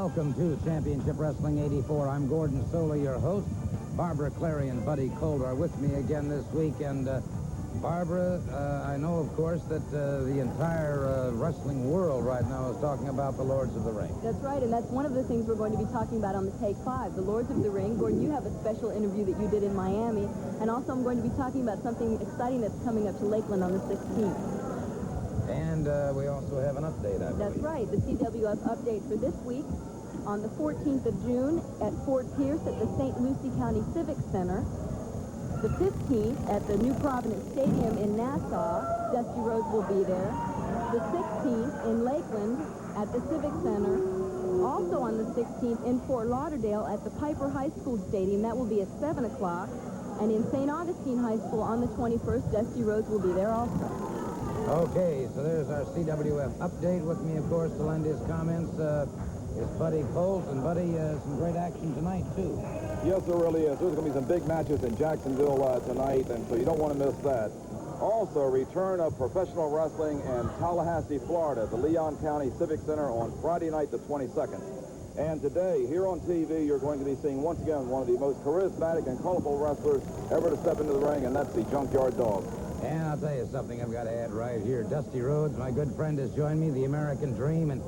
Welcome to Championship Wrestling 84. I'm Gordon Sola, your host. Barbara Clary and Buddy Colt are with me again this week. And Barbara, I know, of course, that the entire wrestling world right now is talking about the Lords of the Ring. That's right, and that's one of the things we're going to be talking about on the Take 5, the Lords of the Ring. Gordon, you have a special interview that you did in Miami, and also I'm going to be talking about something exciting that's coming up to Lakeland on the 16th. And we also have an update, I believe. That's right, the CWF update for this week. On the 14th of June at Fort Pierce at the St. Lucie County Civic Center. The 15th at the New Providence Stadium in Nassau, Dusty Rhodes will be there. The 16th in Lakeland at the Civic Center. Also on the 16th in Fort Lauderdale at the Piper High School Stadium. That will be at 7 o'clock. And in St. Augustine High School on the 21st, Dusty Rhodes will be there also. Okay, so there's our CWF update. With me, of course, to lend his comments is Buddy Colt. And Buddy, some great action tonight, too. Yes, there really is. There's going to be some big matches in Jacksonville tonight, and so you don't want to miss that. Also, return of professional wrestling in Tallahassee, Florida, the Leon County Civic Center on Friday night, the 22nd. And today, here on TV, you're going to be seeing, once again, one of the most charismatic and colorful wrestlers ever to step into the ring, and that's the Junkyard Dog. And I'll tell you something I've got to add right here. Dusty Rhodes, my good friend, has joined me, the American Dream. And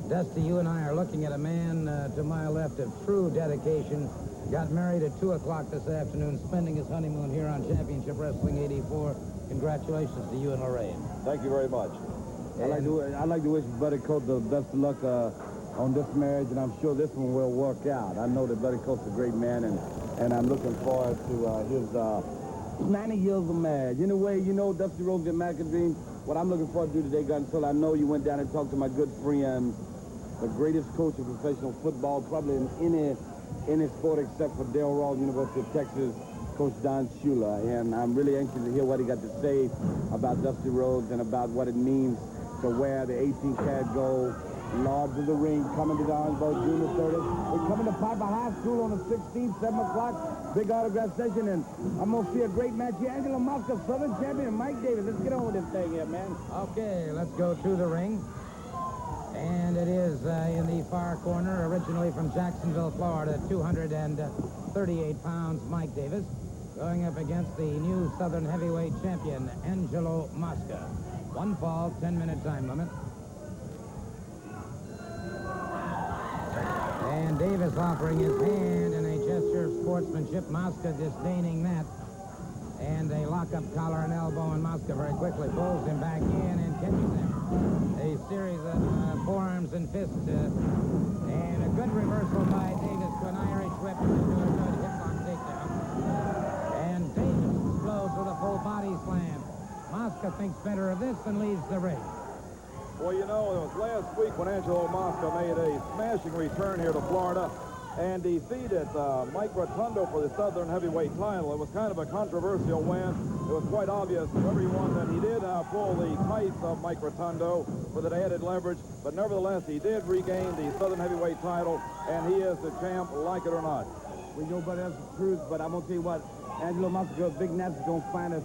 Dusty, you and I are looking at a man to my left of true dedication. Got married at 2 o'clock this afternoon, spending his honeymoon here on Championship Wrestling 84. Congratulations to you and Lorraine. Thank you very much. I'd like to wish Buddy Colt the best of luck on this marriage, and I'm sure this one will work out. I know that Buddy Colt's a great man, and I'm looking forward to his 90 years of marriage. Anyway, you know, Dusty Rhodes and American Dream, what I'm looking forward to today, God, until I know you went down and talked to my good friend, the greatest coach of professional football, probably in any sport except for Dale Rawls, University of Texas, Coach Don Shula. And I'm really anxious to hear what he got to say about Dusty Rhodes and about what it means to wear the 18-karat gold. Lords of the Ring coming to the Orange Bowl June the 30th. We're coming to Piper High School on the 16th, 7 o'clock. Big autograph session, and I'm going to see a great match here. Angelo Mosca, Southern champion, and Mike Davis. Let's get on with this thing here, man. Okay, let's go to the ring. And it is in the far corner, originally from Jacksonville, Florida, 238 pounds, Mike Davis, going up against the new Southern heavyweight champion, Angelo Mosca. One fall, 10-minute time limit. And Davis offering his hand in a gesture of sportsmanship, Mosca disdaining that. And a lock-up collar and elbow, and Mosca very quickly pulls him back in and catches him. A series of forearms and fists, and a good reversal by Davis to an Irish whip into a good hip-lock takedown. And Davis explodes with a full body slam. Mosca thinks better of this and leaves the ring. Well, you know, it was last week when Angelo Mosca made a smashing return here to Florida and defeated Mike Rotundo for the Southern heavyweight title. It was kind of a controversial win. It was quite obvious to everyone that he did pull the tights of Mike Rotundo for the added leverage, but nevertheless, he did regain the Southern heavyweight title, and he is the champ, like it or not. We know, but that's the truth, but I'm going to tell you what, Angelo Mosca, Big Nat's going to find us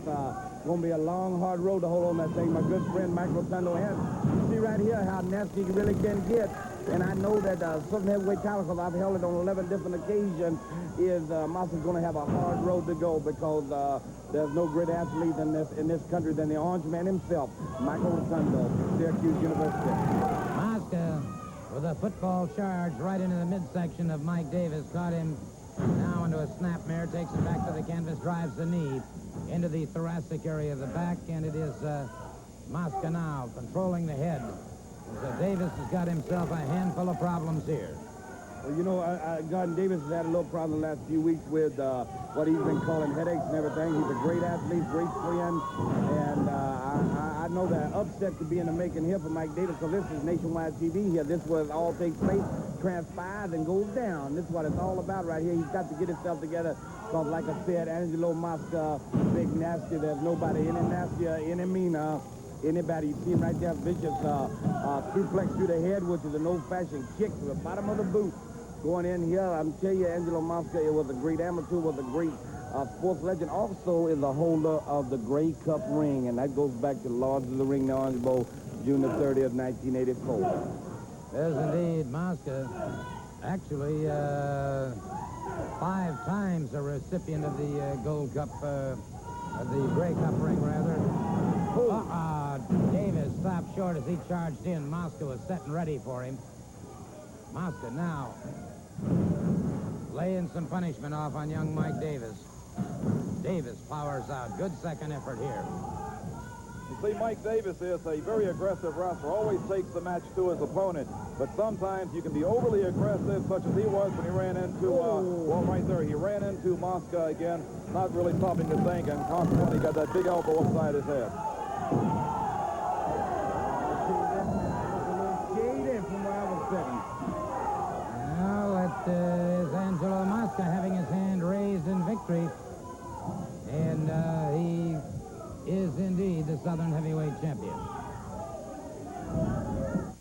going to be a long, hard road to hold on that thing. My good friend, Mike Rotundo, and you see right here how nasty you really can get. And I know that Southern heavyweight title, because I've held it on 11 different occasions, is Mosca's going to have a hard road to go because there's no great athlete in this country than the Orange Man himself, Michael Rotundo, Syracuse University. Mosca with a football charge right into the midsection of Mike Davis, caught him now into a snapmare, takes him back to the canvas, drives the knee into the thoracic area of the back, and it is Mosca now controlling the head. So Davis has got himself a handful of problems here. Well, you know, Gordon Davis has had a little problem the last few weeks with what he's been calling headaches and everything. He's a great athlete, great friend, and I know that upset could be in the making here for Mike Davis, because this is nationwide TV here. This was all takes place, transpires, and goes down. This is what it's all about right here. He's got to get himself together, because like I said, Angelo Mosca, Big Nasty, there's nobody any nastier, any meaner, anybody. You see him right there, vicious suplex through the head, which is an old-fashioned kick to the bottom of the boot. Going in here, I'm telling you, Angelo Mosca was a great amateur, was a great sports legend. Also is a holder of the Grey Cup ring, and that goes back to the Lords of the Ring, the Orange Bowl, June the 30th, 1984. There's indeed Mosca Actually, 5 times a recipient of the Gold Cup, of the Grey Cup ring, rather. Davis stopped short as he charged in. Mosca was set and ready for him. Mosca now laying some punishment off on young Mike Davis. Davis powers out. Good second effort here. You see, Mike Davis is a very aggressive wrestler, always takes the match to his opponent, but sometimes you can be overly aggressive, such as he was when he ran into, well, right there, he ran into Mosca again, not really stopping to think, and consequently got that big elbow upside his head. From where I was sitting. Well, that is Angelo Mosca having his hand raised in victory. And he is indeed the Southern Heavyweight Champion.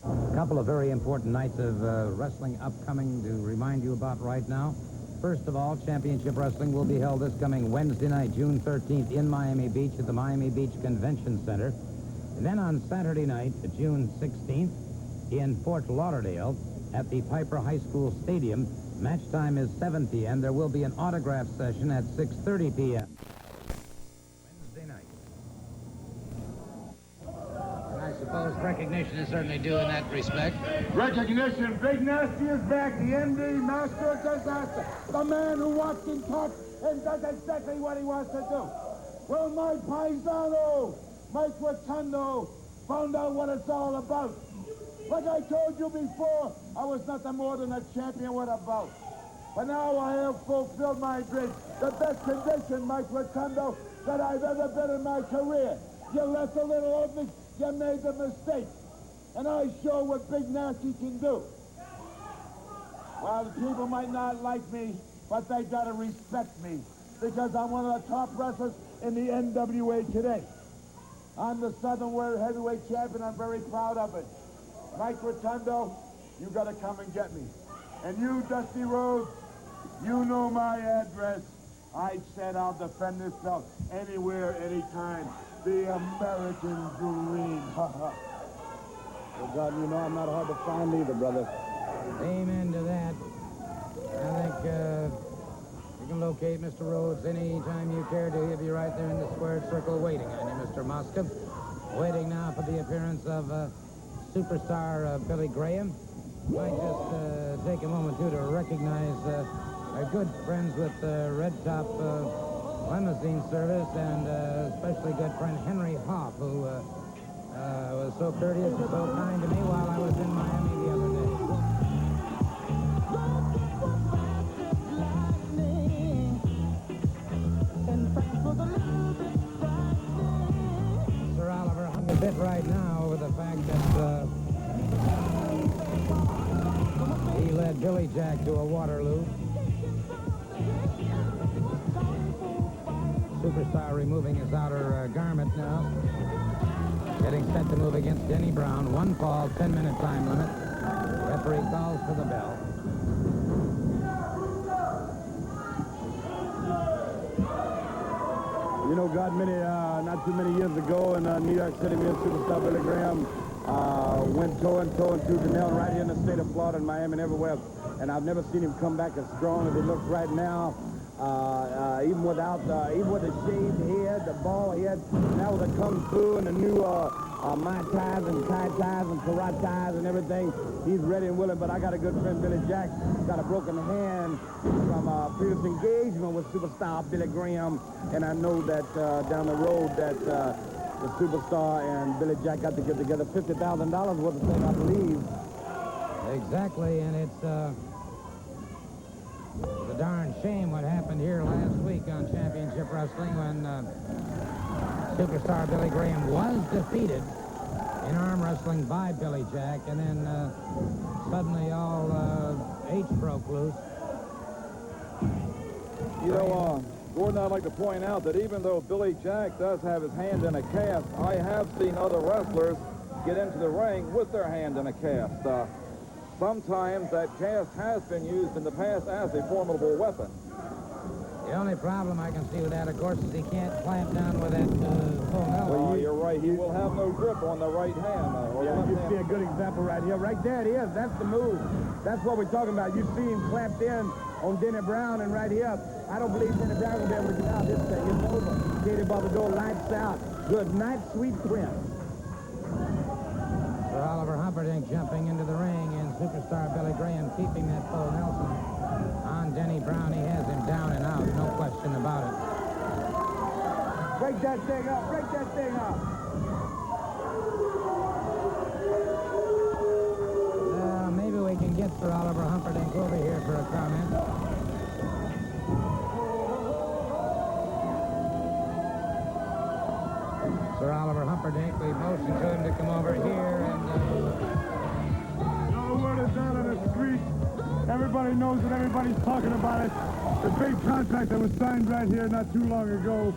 A couple of very important nights of wrestling upcoming to remind you about right now. First of all, Championship Wrestling will be held this coming Wednesday night, June 13th, in Miami Beach at the Miami Beach Convention Center. And then on Saturday night, June 16th, in Fort Lauderdale at the Piper High School Stadium. Match time is 7 p.m. There will be an autograph session at 6:30 p.m. Wednesday night. And I suppose recognition is certainly due in that respect. Recognition, Big Nasty is back. The MD, Master of Disaster. The man who walks and talks and does exactly what he wants to do. Well, my paisano, Mike Rotundo, found out what it's all about. Like I told you before, I was nothing more than a champion with a belt. But now I have fulfilled my dream. The best condition, Mike Rotundo, that I've ever been in my career. You left a little opening, you made the mistake. And I show what Big Nasty can do. Well, the people might not like me, but they gotta respect me. Because I'm one of the top wrestlers in the NWA today. I'm the Southern World Heavyweight Champion. I'm very proud of it. Mike Rotundo, you gotta come and get me. And you, Dusty Rhodes, you know my address. I said I'll defend this belt anywhere, anytime. The American dream. Well, God, you know I'm not hard to find either, brother. Amen to that. I think you can locate Mr. Rhodes any time you care to. He'll be right there in the squared circle waiting on you, Mr. Mosca. Waiting now for the appearance of superstar Billy Graham. Might just take a moment, too, to recognize our good friends with Red Top Limousine Service and especially good friend Henry Hoff, who was so courteous and so kind to me while I was in Miami the other day. Sir Oliver hung a bit right now over the fact that he led Billy Jack to a Waterloo. Superstar removing his outer garment now. Getting set to move against Denny Brown. 1 fall, 10-minute time limit. Referee calls for the bell. You know, God, not too many years ago in New York City, me and superstar Billy Graham went toe and toe and tooth and nail right here in the state of Florida and Miami and everywhere. And I've never seen him come back as strong as he looks right now. Even with the shaved head, the bald head, now with the kung fu and the new Mai Tais and Thai Tais and Karate Tais and everything, he's ready and willing. But I got a good friend, Billy Jack, got a broken hand from a previous engagement with superstar Billy Graham, and I know that down the road that the superstar and Billy Jack got to get together $50,000 worth of thing, I believe. Exactly, and it's a darn shame what happened here last week on Championship Wrestling when superstar Billy Graham was defeated in arm wrestling by Billy Jack, and then suddenly all H broke loose. You know, Gordon, I'd like to point out that even though Billy Jack does have his hand in a cast, I have seen other wrestlers get into the ring with their hand in a cast. Sometimes that cast has been used in the past as a formidable weapon. The only problem I can see with that, of course, is he can't clamp down with that full Nelson. Well, you're right. He will have no grip on the right hand. You see a good example right here. Right there it is. That's the move. That's what we're talking about. You see him clamped in on Denny Brown, and right here, I don't believe Denny Brown will be able to get out. This thing is over. Katie Barbador lights out. Good night, sweet prince. Sir Oliver Humperdinck jumping into the ring, and superstar Billy Graham keeping that full Nelson on Denny Brown. He has him down and out, no question about it. Break that thing up. Break that thing up. Maybe we can get Sir Oliver Humperdinck over here for a comment. Sir Oliver Humperdinck, we motioned to him to come over here, and the word is out on the street. Everybody knows it. Everybody's talking about it. The big contract that was signed right here not too long ago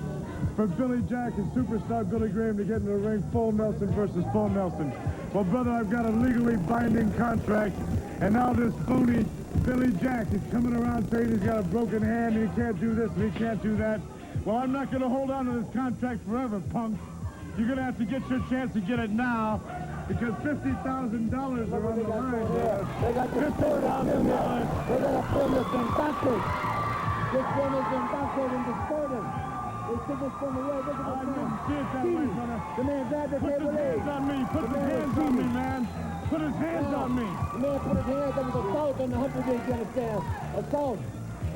for Billy Jack and superstar Billy Graham to get in the ring, full Nelson versus full Nelson. Well, brother, I've got a legally binding contract, and now this phony Billy Jack is coming around saying he's got a broken hand and he can't do this and he can't do that. Well, I'm not going to hold on to this contract forever, punk. You're going to have to get your chance to get it now, because $50,000 are on the line. They got this $50,000. They're going to film this in backwards. This one is in backward and distorted. They took this from away. Look at I this didn't man. see it that way, brother. The man's at the Put table. his hands on me. Put his hands on me, man. Put his hands on me. The man put his hands on the assault on the Humperdinck, you understand? Assault.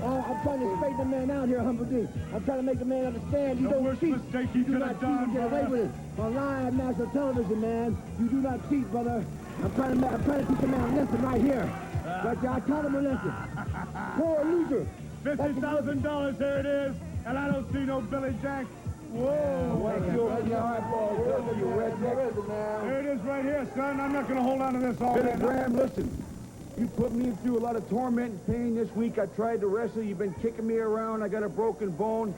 I'm trying to straighten the man out here, Humperdinck. I'm trying to make the man understand you The don't worst cheat. mistake he You do could not have cheat and done, get away brother. with it. On live national television, man, you do not cheat, brother. I'm trying to teach the man a lesson right here. But I taught him a lesson. Poor loser. $50,000, here it is. And I don't see no Billy Jack. Whoa. There it is right here, son. I'm not going to hold on to this all Billy day. Graham, listen. You put me through a lot of torment and pain this week. I tried to wrestle. You've been kicking me around. I got a broken bone.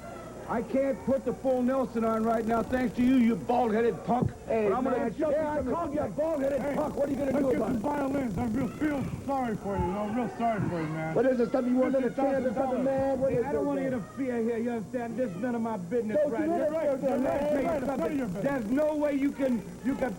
I can't put the full Nelson on right now, thanks to you, you bald-headed punk. Hey, but I'm gonna show you. I called you a bald-headed punk. What are you going to do Let's get about some it? violins. I feel sorry for you, I'm real sorry for you, man. What is it, something you want to chance or something, man? What is I don't want to interfere here, you understand? This is none of my business right here. There's no way you can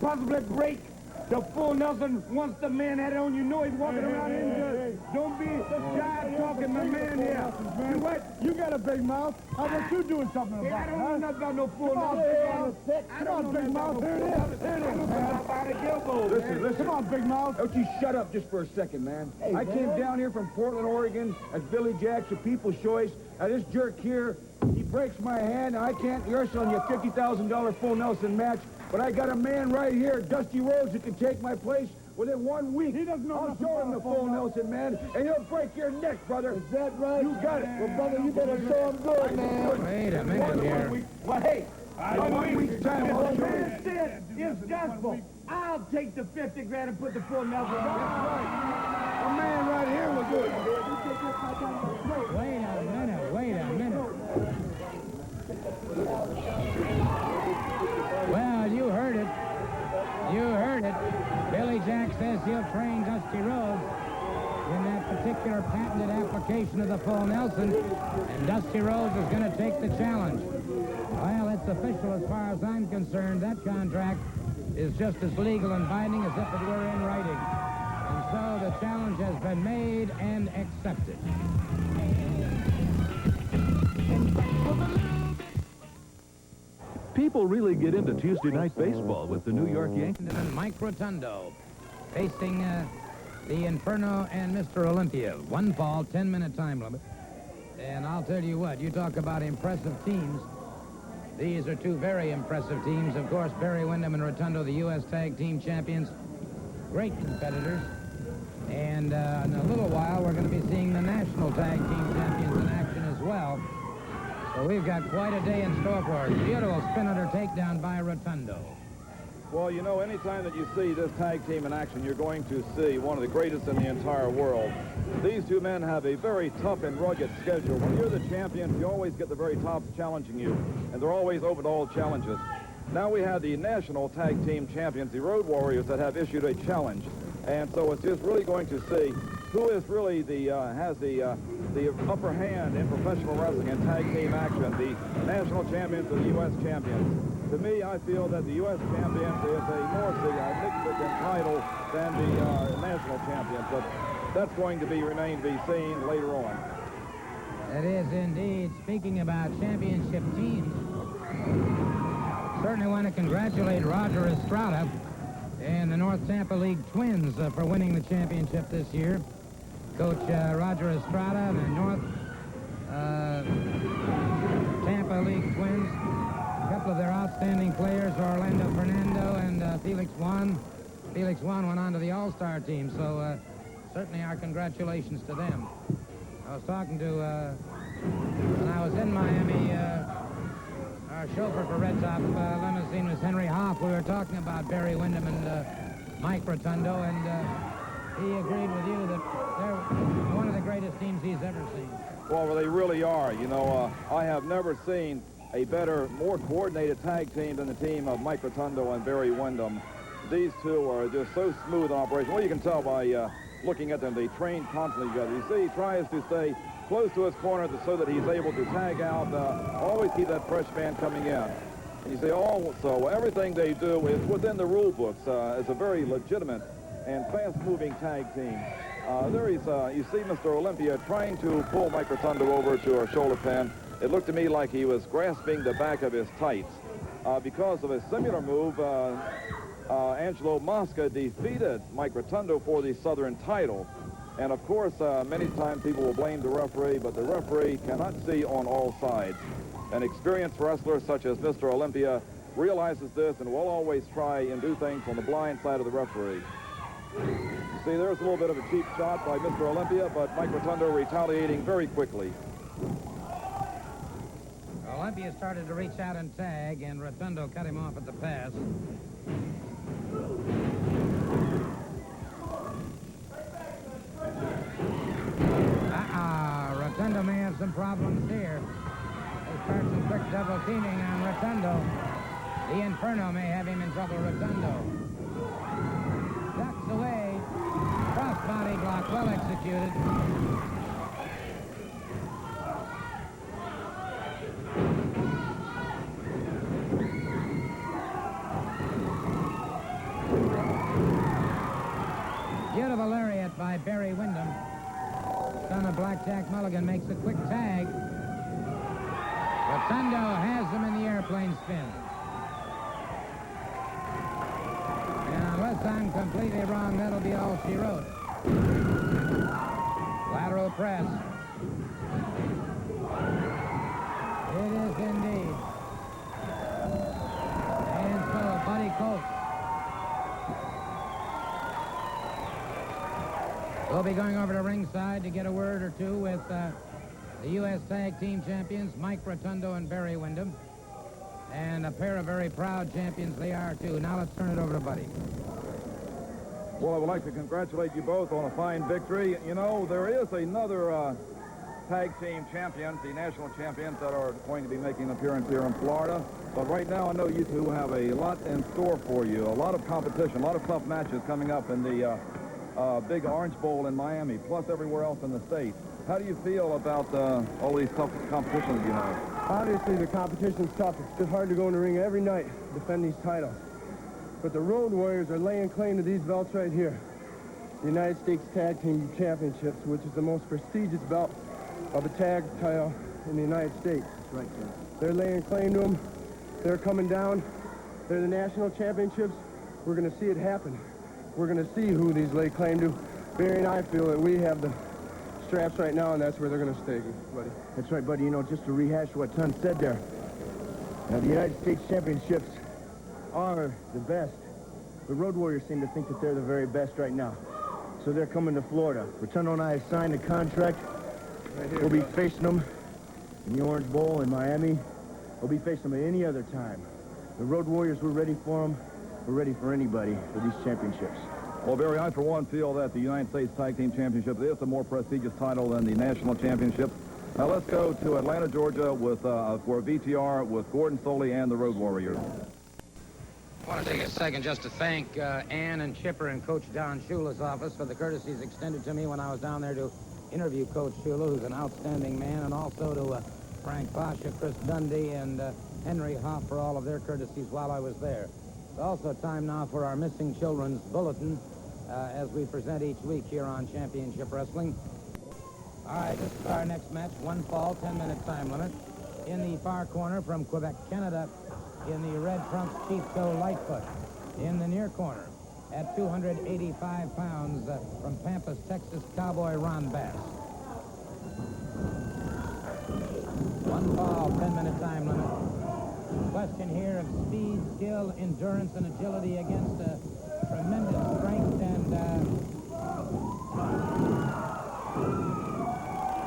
possibly break the full Nelson once the man had it on. You know he's walking around injured. Don't be jive talking, my man here. You what? You got a big mouth. How about you doing something about it? I don't know nothing about no full Nelson. Come on, big mouth. There it is. There it is, man. Listen. Come on, big mouth. Don't you shut up just for a second, man. I came down here from Portland, Oregon as Billy Jack's a people's choice. Now, this jerk here, he breaks my hand, and I can't wrestle on your $50,000 full Nelson match. But I got a man right here, Dusty Rhodes, who can take my place within 1 week. He doesn't know I'll nothing show him about the full Nelson, man, and he'll break your neck, brother. Is that right? You got it. Well, brother, you better show him good, man. Wait a minute here. Well, hey, in 1 week's time, I'll show you. Man said it's gospel. I'll take the 50 grand and put the full Nelson on. That's right. A man right here will do it. Wait a minute. Well, you heard it. Billy Jack says he'll train Dusty Rhodes in that particular patented application of the full Nelson, and Dusty Rhodes is going to take the challenge. Well, it's official as far as I'm concerned. That contract is just as legal and binding as if it were in writing. And so the challenge has been made and accepted. People really get into Tuesday night baseball with the New York Yankees. And Mike Rotundo facing the Inferno and Mr. Olympia. 1 fall, 10-minute time limit. And I'll tell you what, you talk about impressive teams. These are two very impressive teams. Of course, Barry Windham and Rotundo, the U.S. Tag Team Champions. Great competitors. And in a little while, we're going to be seeing the National Tag Team Champions in action as well. So we've got quite a day in store for us. Beautiful spin-under takedown by Rotundo. Well, you know, anytime that you see this tag team in action, you're going to see one of the greatest in the entire world. These two men have a very tough and rugged schedule. When you're the champion, you always get the very tops challenging you, and they're always open to all challenges. Now we have the National Tag Team Champions, the Road Warriors, that have issued a challenge. And so it's just really going to see who is really has the upper hand in professional wrestling and tag team action, the national champions or the U.S. champions. To me, I feel that the U.S. champions is a more significant title than the national champions, but that's going to remain to be seen later on. It is indeed. Speaking about championship teams, certainly want to congratulate Roger Estrada and the North Tampa League Twins for winning the championship this year. Coach Roger Estrada and the North Tampa League Twins. A couple of their outstanding players, Orlando Fernando and Felix Juan. Felix Juan went on to the All-Star team, so certainly our congratulations to them. I was talking to, when I was in Miami, our chauffeur for Red Top Limousine was Henry Hoff. We were talking about Barry Windham and Mike Rotundo, and he agreed with you that they're one of the greatest teams he's ever seen. Well, they really are. You know, I have never seen a better, more coordinated tag team than the team of Mike Rotundo and Barry Windham. These two are just so smooth in operation. Well, you can tell by looking at them. They train constantly together. You see, he tries to stay close to his corner so that he's able to tag out, always keep that fresh man coming in. And you see, also, everything they do is within the rule books. It's a very legitimate and fast-moving tag team. You see Mr. Olympia trying to pull Mike Rotundo over to a shoulder pin. It looked to me like he was grasping the back of his tights. Because of a similar move, Angelo Mosca defeated Mike Rotundo for the Southern title. And of course, many times people will blame the referee, but the referee cannot see on all sides. An experienced wrestler such as Mr. Olympia realizes this and will always try and do things on the blind side of the referee. You see, there's a little bit of a cheap shot by Mr. Olympia, but Mike Rotundo retaliating very quickly. Olympia started to reach out and tag, and Rotundo cut him off at the pass. Rotundo may have some problems here. They start some quick double teaming on Rotundo. The Inferno may have him in trouble. Rotundo ducks away. Cross-body block, well executed. Beautiful lariat by Barry Windham. Son of Blackjack Mulligan makes a quick tag. Rotundo has him in the airplane spin. And unless I'm completely wrong, that'll be all she wrote. Lateral press. It is indeed. And so, Buddy Colt we'll be going over to ringside to get a word or two with the U.S. Tag Team Champions, Mike Rotundo and Barry Windham. And a pair of very proud champions they are, too. Now let's turn it over to Buddy. Well, I would like to congratulate you both on a fine victory. You know, there is another tag team champions, the national champions, that are going to be making an appearance here in Florida. But right now, I know you two have a lot in store for you. A lot of competition, a lot of tough matches coming up in the big Orange Bowl in Miami, plus everywhere else in the state. How do you feel about all these tough competitions you have? Obviously, the competition's tough. It's just hard to go in the ring every night, defend these titles. But the Road Warriors are laying claim to these belts right here. The United States Tag Team Championships, which is the most prestigious belt of a tag title in the United States. That's right, sir. They're laying claim to them. They're coming down. They're the national championships. We're going to see it happen. We're going to see who these lay claim to. Barry and I feel that we have the straps right now, and that's where they're going to stay, buddy. That's right, buddy. You know, just to rehash what Ton said there, the United States Championships are the best. The Road Warriors seem to think that they're the very best right now. So they're coming to Florida. Rotundo and I have signed a contract. Right here, we'll be facing them in the Orange Bowl in Miami. We'll be facing them at any other time. The Road Warriors, we're ready for them. We're ready for anybody for these championships. Well, Barry, I, for one, feel that the United States Tag Team Championship is a more prestigious title than the national championship. Now, let's go to Atlanta, Georgia, with for VTR with Gordon Soley and the Road Warriors. I want to take a second just to thank Ann and Chipper and Coach Don Shula's office for the courtesies extended to me when I was down there to interview Coach Shula, who's an outstanding man, and also to Frank Pasha, Chris Dundee, and Henry Hoff for all of their courtesies while I was there. It's also time now for our Missing Children's Bulletin as we present each week here on Championship Wrestling. All right, this is our next match. One fall, 10-minute time limit. In the far corner from Quebec, Canada, in the red trunks, Chief Joe Lightfoot. In the near corner, at 285 pounds, from Pampas, Texas, Cowboy Ron Bass. One fall, 10-minute time limit. Question here of speed, skill, endurance, and agility against tremendous strength and...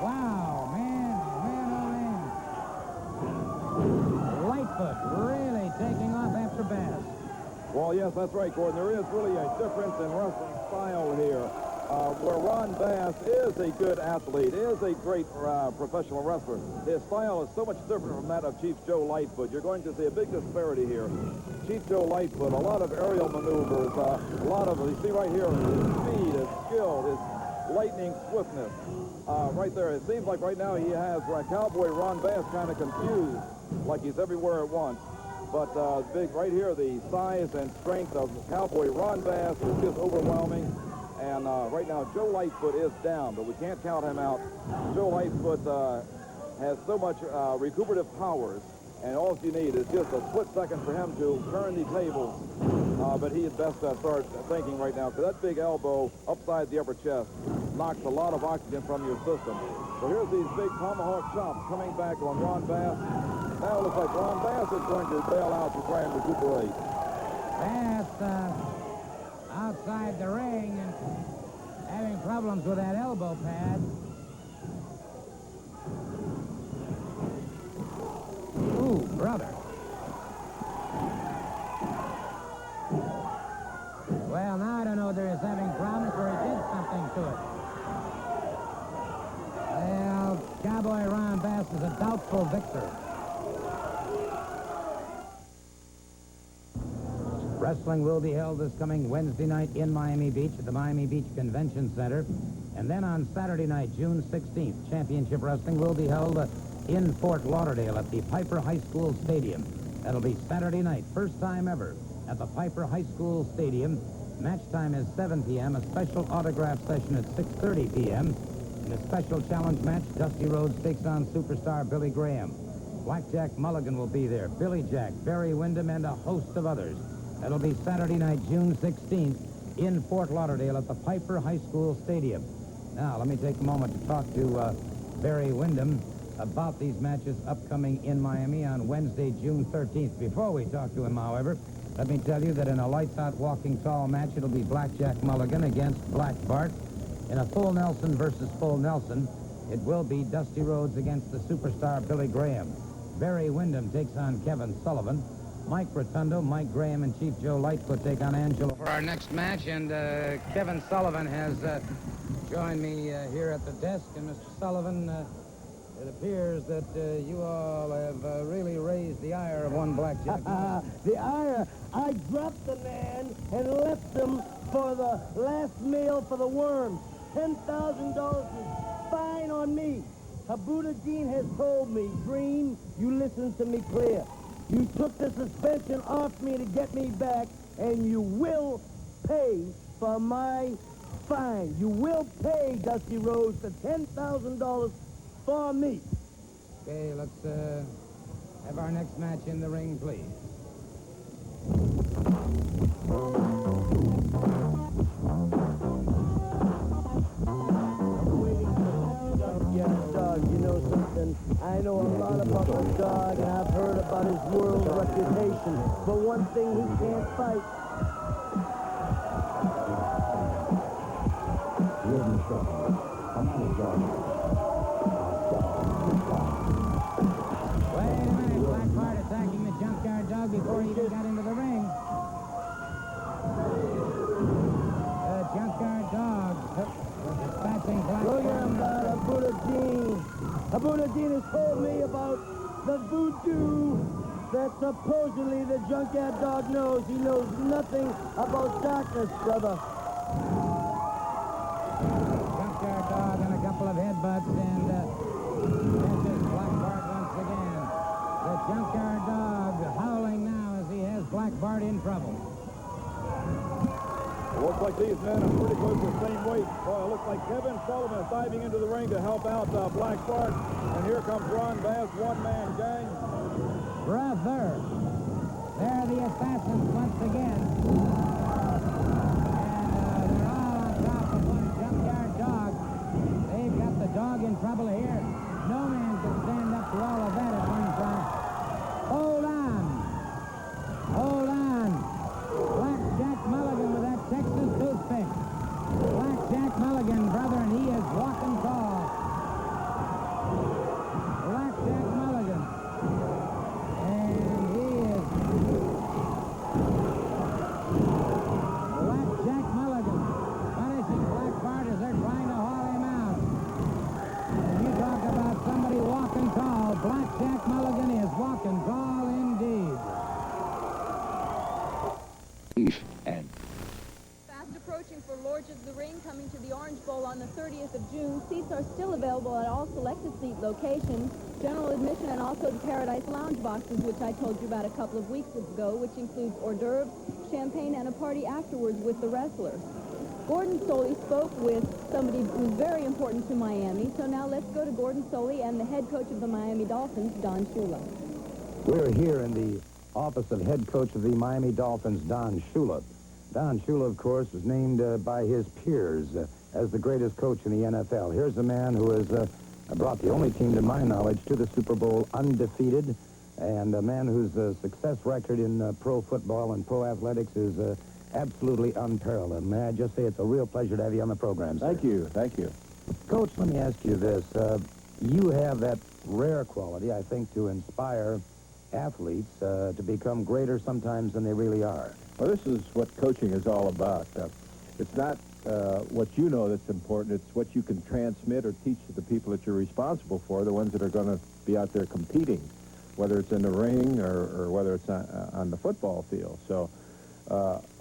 wow, man, oh, man. Lightfoot really taking off after Bass. Well, yes, that's right, Gordon. There is really a difference in wrestling style here. Where Ron Bass is a good athlete, is a great professional wrestler. His style is so much different from that of Chief Joe Lightfoot. You're going to see a big disparity here. Chief Joe Lightfoot, a lot of aerial maneuvers, a lot of, you see right here, his speed, his skill, his lightning swiftness. Right there, it seems like right now he has Cowboy Ron Bass kind of confused, like he's everywhere at once. But big right here, the size and strength of Cowboy Ron Bass is just overwhelming. And right now, Joe Lightfoot is down, but we can't count him out. Joe Lightfoot has so much recuperative powers, and all you need is just a split second for him to turn the tables. But he had best start thinking right now, because that big elbow upside the upper chest knocks a lot of oxygen from your system. So here's these big tomahawk chops coming back on Ron Bass. Now it looks like Ron Bass is going to bail out to try and recuperate. Bass outside the ring and having problems with that elbow pad. Ooh, brother. Well, now I don't know whether he's having problems or he did something to it. Well, Cowboy Ron Bass is a doubtful victor. Wrestling will be held this coming Wednesday night in Miami Beach at the Miami Beach Convention Center. And then on Saturday night, June 16th, Championship Wrestling will be held in Fort Lauderdale at the Piper High School Stadium. That'll be Saturday night, first time ever, at the Piper High School Stadium. Match time is 7 p.m., a special autograph session at 6:30 p.m. In a special challenge match, Dusty Rhodes takes on superstar Billy Graham. Blackjack Mulligan will be there, Billy Jack, Barry Windham, and a host of others. That'll be Saturday night, June 16th, in Fort Lauderdale at the Piper High School Stadium. Now, let me take a moment to talk to Barry Windham about these matches upcoming in Miami on Wednesday, June 13th. Before we talk to him, however, let me tell you that in a lights-out walking tall match, it'll be Blackjack Mulligan against Black Bart. In a full Nelson versus full Nelson, it will be Dusty Rhodes against the superstar Billy Graham. Barry Windham takes on Kevin Sullivan. Mike Rotundo, Mike Graham, and Chief Joe Lightfoot take on Angelo for our next match. And Kevin Sullivan has joined me here at the desk. And Mr. Sullivan, it appears that you all have really raised the ire of one Blackjack. The ire? I dropped the man and left him for the last meal for the worms. $10,000 is fine on me. Habuda Dean has told me, Dream, you listen to me clear. You took the suspension off me to get me back, and you will pay for my fine. You will pay, Dusty Rhodes, the $10,000 for me. Okay, let's have our next match in the ring, please. Dog, you know something? I know a lot about the dog, and I've heard about his world reputation. But one thing he can't fight. Wait a minute, Black Bart attacking the junkyard dog before he even got into the ring. The junkyard dog dispatching Black Look Bart. at him, Habuda Dean. Habuda Dean has told me about the voodoo that supposedly the junkyard dog knows. He knows nothing about darkness, brother. Junkyard dog and a couple of headbutts and catches Black Bart once again. The junkyard dog howling now as he has Black Bart in trouble. It looks like these men are pretty close to the same weight. Boy, it looks like Kevin Sullivan is diving into the ring to help out Black Bart. And here comes Ron Bass, one-man gang. Brother, they're the assassins once again. And they're all on top of one junkyard dog. They've got the dog in trouble here. No man could stand up to all of that at one time. Hold on. Hold on. Black Jack Mulligan with that Texas toothpick. Black Jack Mulligan, brother, and he is walking tall. Black Jack Mulligan. And he is Black Jack Mulligan punishing Black Bart as they're trying to haul him out. And you talk about somebody walking tall. Black Jack Mulligan is walking tall indeed. Fast approaching for Lords of the Ring, coming to the Orange Bowl on the 30th of June. Seats are still available at all selected seat locations. General admission and also the Paradise Lounge boxes, which I told you about a couple of weeks ago, which includes hors d'oeuvres, champagne, and a party afterwards with the wrestlers. Gordon Soley spoke with somebody who's very important to Miami. So now let's go to Gordon Soley and the head coach of the Miami Dolphins, Don Shula. We're here in the office of head coach of the Miami Dolphins, Don Shula. Don Shula, of course, was named by his peers as the greatest coach in the NFL. Here's a man who has brought the only team, to my knowledge, to the Super Bowl undefeated, and a man whose success record in pro football and pro athletics is absolutely unparalleled. May I just say it's a real pleasure to have you on the program, sir. Thank you. Thank you. Coach, let me ask you this. You have that rare quality, I think, to inspire athletes to become greater sometimes than they really are. Well, this is what coaching is all about. It's not what you know that's important. It's what you can transmit or teach to the people that you're responsible for, the ones that are going to be out there competing, whether it's in the ring or whether it's on the football field. So,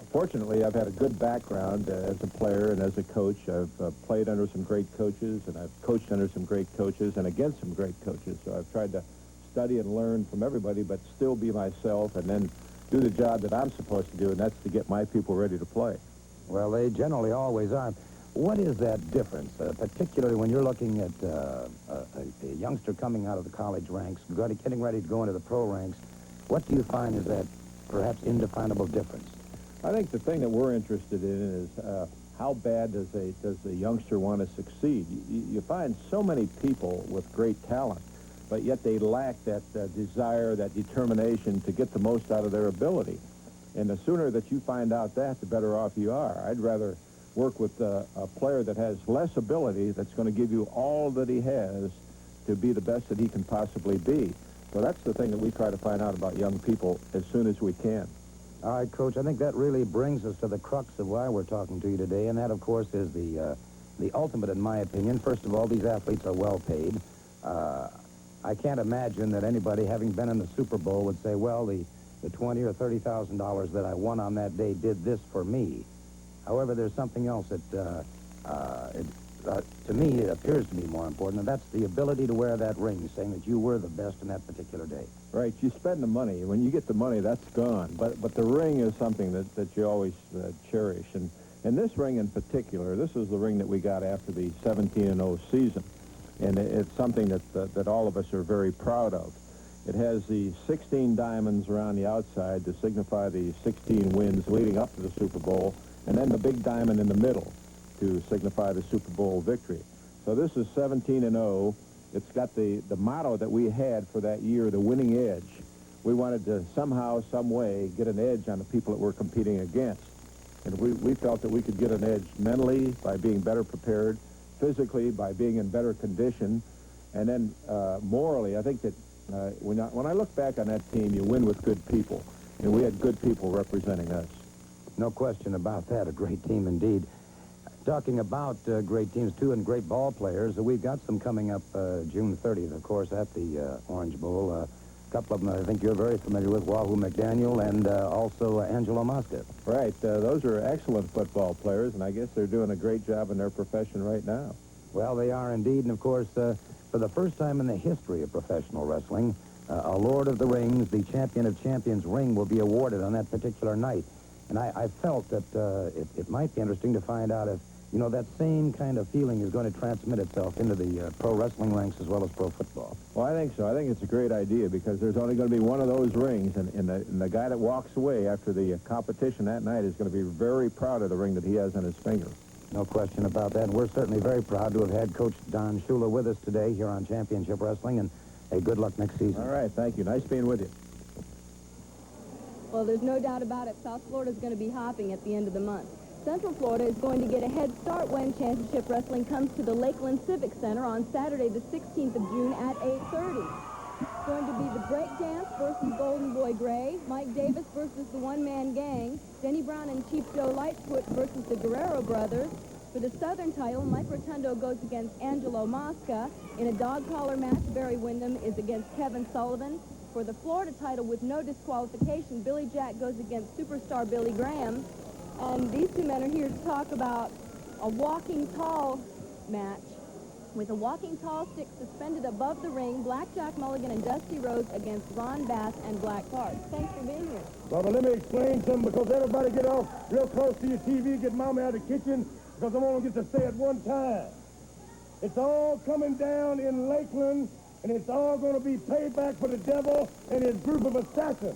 fortunately, I've had a good background as a player and as a coach. I've played under some great coaches, and I've coached under some great coaches and against some great coaches. So I've tried to study and learn from everybody, but still be myself and then do the job that I'm supposed to do, and that's to get my people ready to play. Well, they generally always are. What is that difference, particularly when you're looking at a youngster coming out of the college ranks, getting ready to go into the pro ranks? What do you find is that perhaps indefinable difference? I think the thing that we're interested in is how bad does a youngster want to succeed? You find so many people with great talent, but yet they lack that desire, that determination to get the most out of their ability. And the sooner that you find out that, the better off you are. I'd rather work with a player that has less ability, that's going to give you all that he has to be the best that he can possibly be. So that's the thing that we try to find out about young people as soon as we can. All right, Coach, I think that really brings us to the crux of why we're talking to you today, and that, of course, is the ultimate, in my opinion. First of all, these athletes are well paid. I can't imagine that anybody, having been in the Super Bowl, would say, well, the $20,000 or $30,000 that I won on that day did this for me. However, there's something else that, to me, it appears to be more important, and that's the ability to wear that ring, saying that you were the best in that particular day. Right. You spend the money. When you get the money, that's gone. But the ring is something that you always cherish. And this ring in particular, this is the ring that we got after the 17-0 season. And it's something that all of us are very proud of. It has the 16 diamonds around the outside to signify the 16 wins leading up to the Super Bowl, and then the big diamond in the middle to signify the Super Bowl victory. So this is 17-0. It's got the motto that we had for that year, the winning edge. We wanted to somehow, some way, get an edge on the people that we're competing against. And we felt that we could get an edge mentally by being better prepared, physically by being in better condition, and then morally, I think that when I look back on that team, you win with good people, and we had good people representing us. No question about that. A great team indeed. Talking about great teams, too, and great ball players, we've got some coming up June 30th, of course, at the Orange Bowl. A couple of them I think you're very familiar with, Wahoo McDaniel and also Angelo Mosca. Right. Those are excellent football players, and I guess they're doing a great job in their profession right now. Well, they are indeed, and of course, for the first time in the history of professional wrestling, a Lord of the Rings, the Champion of Champions ring, will be awarded on that particular night. And I felt that it might be interesting to find out if, you know, that same kind of feeling is going to transmit itself into the pro wrestling ranks as well as pro football. Well, I think so. I think it's a great idea because there's only going to be one of those rings, and the guy that walks away after the competition that night is going to be very proud of the ring that he has on his finger. No question about that. And we're certainly very proud to have had Coach Don Shula with us today here on Championship Wrestling, and hey, good luck next season. All right, thank you. Nice being with you. Well, there's no doubt about it. South Florida is going to be hopping at the end of the month. Central Florida is going to get a head start when Championship Wrestling comes to the Lakeland Civic Center on Saturday, the 16th of June at 8:30. It's going to be the Break Dance versus Golden Boy Gray, Mike Davis versus the One Man Gang, Denny Brown and Chief Joe Lightfoot versus the Guerrero Brothers. For the Southern title, Mike Rotundo goes against Angelo Mosca. In a dog collar match, Barry Windham is against Kevin Sullivan. For the Florida title with no disqualification, Billy Jack goes against superstar Billy Graham. And these two men are here to talk about a walking tall match with a walking tall stick suspended above the ring, Blackjack Mulligan and Dusty Rhodes against Ron Bass and Black Clark. Thanks for being here. Well, but let me explain something, because everybody get off real close to your TV, get Mama out of the kitchen, because I'm only get to say it one time. It's all coming down in Lakeland, and it's all going to be payback for the devil and his group of assassins.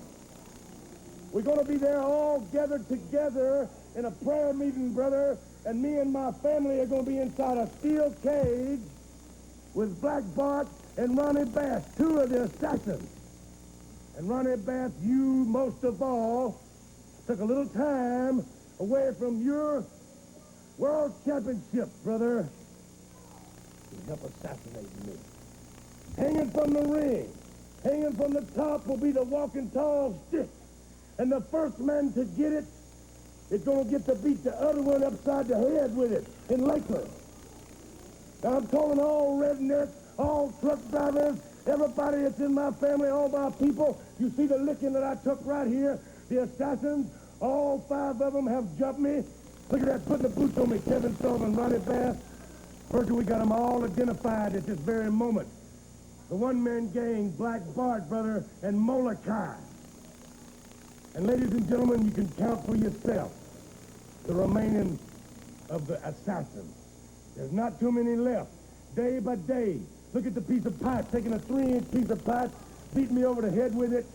We're going to be there all gathered together in a prayer meeting, brother, and me and my family are going to be inside a steel cage with Black Bart and Ronnie Bass, two of the assassins. And Ronnie Bass, you most of all, took a little time away from your world championship, brother, to help assassinate me. Hanging from the ring, hanging from the top will be the walking tall stick. And the first man to get it is going to get to beat the other one upside the head with it in Lakeland. Now, I'm calling all rednecks, all truck drivers, everybody that's in my family, all my people. You see the licking that I took right here? The assassins, all 5 of them have jumped me. Look at that, putting the boots on me, Kevin Sullivan, Ronnie Bass. Virtually, we got them all identified at this very moment. The one-man gang, Black Bart, brother, and Molokai. And ladies and gentlemen, you can count for yourself the remaining of the assassins. There's not too many left. Day by day, look at the piece of pipe, taking a 3-inch piece of pipe, beating me over the head with it.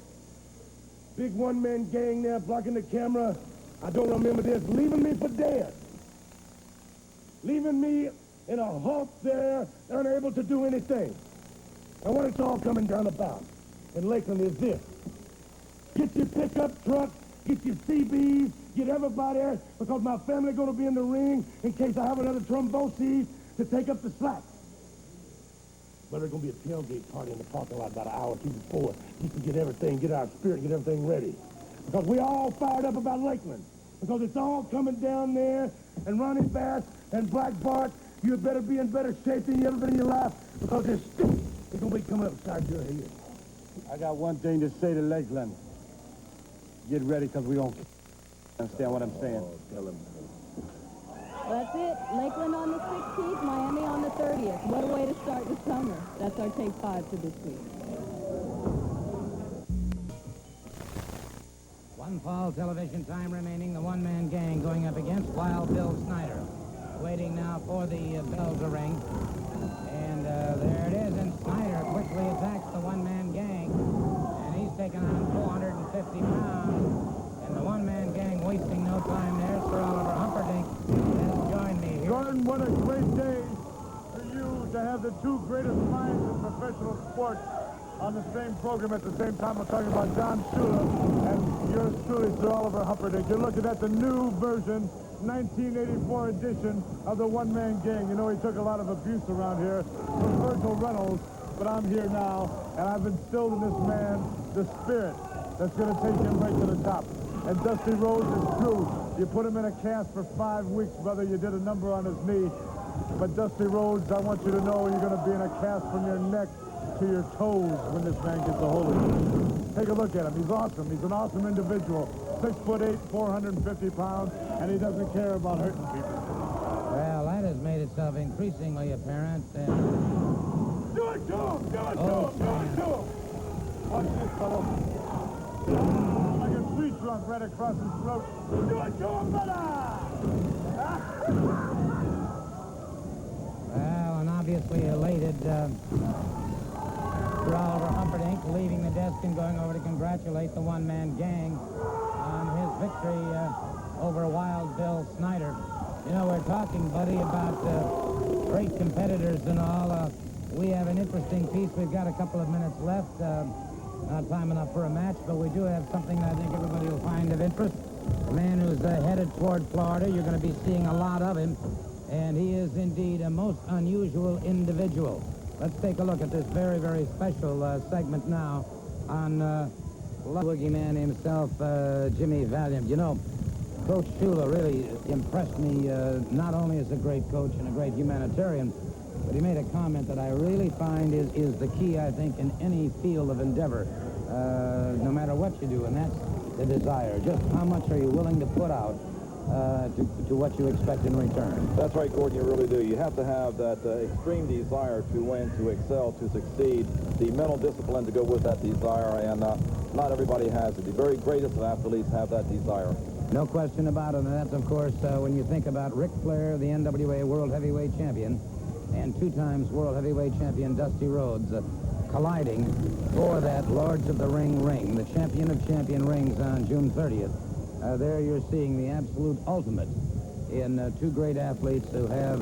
Big one-man gang there blocking the camera. I don't remember this. Leaving me for dead. Leaving me in a halt there, unable to do anything. And what it's all coming down about in Lakeland is this. Get your pickup truck, get your CBs, get everybody there, because my family going to be in the ring in case I have another thrombosis to take up the slack. But there's going to be a tailgate party in the parking lot about an hour or two before. You can get everything, get our spirit, get everything ready. Because we all fired up about Lakeland. Because it's all coming down there, and Ronnie Bass and Black Bart, you better be in better shape than you ever been in your life, because this stick is going to be coming up beside your head. I got one thing to say to Lakeland. Get ready, because we don't understand what I'm saying. That's it. Lakeland on the 16th, Miami on the 30th. What a way to start the summer. That's our Take 5 for this week. One fall television time remaining. The one-man gang going up against Wild Bill Snyder. Waiting now for the bell to ring. And there it is, and Snyder quickly attacks the one-man gang. And he's taken on 450 pounds. And the one-man gang wasting no time there. Sir Oliver Humperdinck has joined me here. Gordon, what a great day for you to have the two greatest minds in professional sports on the same program at the same time. We're talking about Don Shula and yours truly, Sir Oliver Humperdinck. You're looking at the new version, 1984 edition of the one-man gang. You know, he took a lot of abuse around here from Virgil Reynolds, but I'm here now, and I've instilled in this man the spirit that's going to take him right to the top. And Dusty Rhodes is true. You put him in a cast for 5 weeks, brother. You did a number on his knee. But Dusty Rhodes, I want you to know you're going to be in a cast from your neck to your toes when this man gets a hold of you. Take a look at him. He's awesome. He's an awesome individual. 6'8", 450 pounds, and he doesn't care about hurting people. Well, that has made itself increasingly apparent. Do it to him! Do it to him! Do it to him! Watch this, fellow. Like a sweet drunk right across his throat. Do it to him, brother! Well, and obviously elated, Oliver Humperdinck leaving the desk and going over to congratulate the one-man gang on his victory over Wild Bill Snyder. You know, we're talking, buddy, about great competitors and all. We have an interesting piece. We've got a couple of minutes left. Not time enough for a match, but we do have something that I think everybody will find of interest. A man who's headed toward Florida. You're going to be seeing a lot of him, and he is indeed a most unusual individual. Let's take a look at this very, very special segment now on boogeyman himself, Jimmy Valiant. You know, Coach Shula really impressed me not only as a great coach and a great humanitarian, but he made a comment that I really find is the key, I think, in any field of endeavor, no matter what you do, and that's the desire. Just how much are you willing to put out to what you expect in return? That's right, Gordon, you really do. You have to have that extreme desire to win, to excel, to succeed, the mental discipline to go with that desire, and not everybody has it. The very greatest of athletes have that desire. No question about it, and that's, of course, when you think about Ric Flair, the NWA World Heavyweight Champion, and 2 times World Heavyweight Champion Dusty Rhodes colliding for that Lords of the Ring ring, the champion of champion rings on June 30th. There you're seeing the absolute ultimate in 2 great athletes who have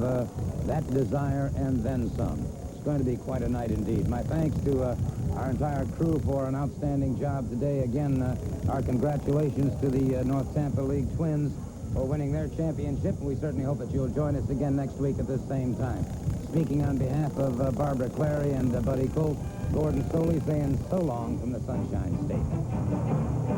that desire and then some. It's going to be quite a night indeed. My thanks to our entire crew for an outstanding job today. Again, our congratulations to the North Tampa League Twins for winning their championship. We certainly hope that you'll join us again next week at this same time. Speaking on behalf of Barbara Clary and Buddy Colt, Gordon Soley saying so long from the Sunshine State.